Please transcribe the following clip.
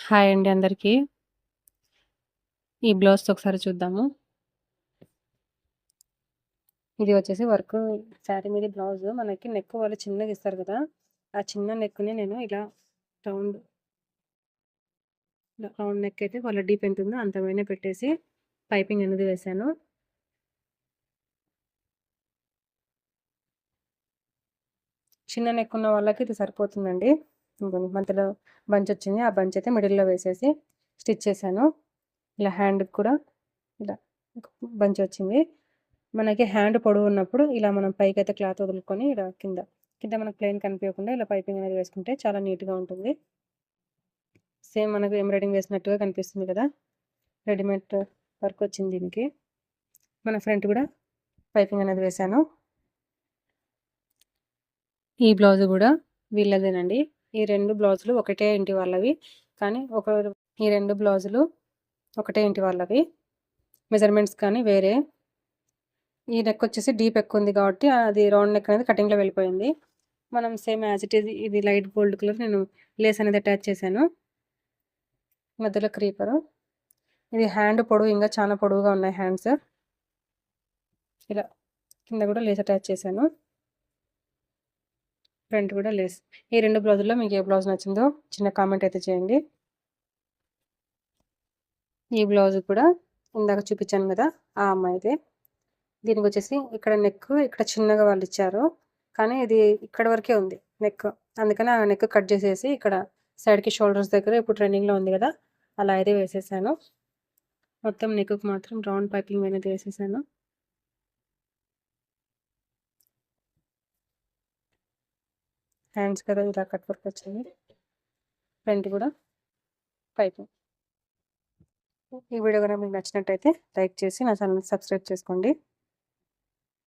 Hi అండి అందరికీ. ఈ బ్లౌజ్‌తో ఒకసారి చూద్దాము. ఇది వచ్చేసి వర్కు శారీ మీది బ్లౌజు. మనకి నెక్ వాళ్ళు చిన్నగా ఇస్తారు కదా! ఆ చిన్న నెక్‌ని నేను రౌండ్ రౌండ్ నెక్ అయితే వాళ్ళ డీప్ ఎంతుందో అంత పైన పెట్టేసి పైపింగ్ అనేది వేశాను. చిన్న నెక్ ఉన్న వాళ్ళకి ఇది సరిపోతుందండి. ఇదిగోండి మధ్యలో బంచ్ వచ్చింది. ఆ బంచ్ అయితే మిడిల్‌లో వేసేసి స్టిచ్ చేశాను. ఇలా హ్యాండ్‌కి కూడా ఇలా బంచ్ వచ్చింది. మనకి హ్యాండ్ పొడవు ఉన్నప్పుడు ఇలా మనం పైకైతే క్లాత్ వదులుకొని ఇలా కింద మనకు ప్లెయిన్ కనిపియకుండా ఇలా పైపింగ్ అనేది వేసుకుంటే చాలా నీట్‌గా ఉంటుంది. సేమ్ మనకు ఎంబ్రాయిడింగ్ వేసినట్టుగా కనిపిస్తుంది కదా! రెడీమేడ్ వర్క్ వచ్చింది దీనికి. మన ఫ్రంట్ కూడా పైపింగ్ అనేది వేశాను. ఈ బ్లౌజ్ కూడా వీళ్ళదేనండి. ఈ 2 బ్లౌజులు ఒకటే ఇంటి వాళ్ళవి. కానీ ఈ 2 బ్లౌజులు ఒకటే ఇంటి వాళ్ళవి. మెజర్‌మెంట్స్ కానీ వేరే. ఈ నెక్ వచ్చేసి డీప్ ఎక్కువ ఉంది కాబట్టి అది రౌండ్ నెక్ అనేది కటింగ్‌లో వెళ్ళిపోయింది. మనం సేమ్ యాజ్ ఇట్ ఈజ్ ఇది లైట్ గోల్డ్ కలర్ నేను లేస్ అనేది అటాచ్ చేశాను. మధ్యలో క్రీపరు. ఇది హ్యాండ్ పొడవు ఇంకా చాలా పొడవుగా ఉన్నాయి హ్యాండ్స్. ఇలా కింద కూడా లేస్ అటాచ్ చేశాను. ఫ్రంట్ కూడా లేస్. ఈ 2 బ్లౌజుల్లో మీకు ఏ బ్లౌజ్ నచ్చిందో చిన్న కామెంట్ అయితే చేయండి. ఈ బ్లౌజ్ కూడా ఇందాక చూపించాను కదా! ఆ అమ్మాయిదే. దీనికి వచ్చేసి ఇక్కడ నెక్ ఇక్కడ చిన్నగా వాళ్ళు ఇచ్చారు. కానీ ఇది ఇక్కడ వరకే ఉంది నెక్. అందుకని ఆ నెక్ కట్ చేసేసి ఇక్కడ సైడ్‌కి షోల్డర్స్ దగ్గర ఇప్పుడు ట్రెండింగ్‌లో ఉంది కదా! అలా అయితే వేసేసాను. మొత్తం నెక్‌కి మాత్రం రౌండ్ పైపింగ్ అనేది వేసేసాను. హ్యాండ్స్ కదా ఇలా కట్ వర్క్ వచ్చింది. ఫ్రంట్ కూడా పైపింగ్. ఈ వీడియో కనుక మీకు నచ్చినట్టయితే లైక్ చేసి నా ఛానల్‌ని సబ్స్క్రైబ్ చేసుకోండి.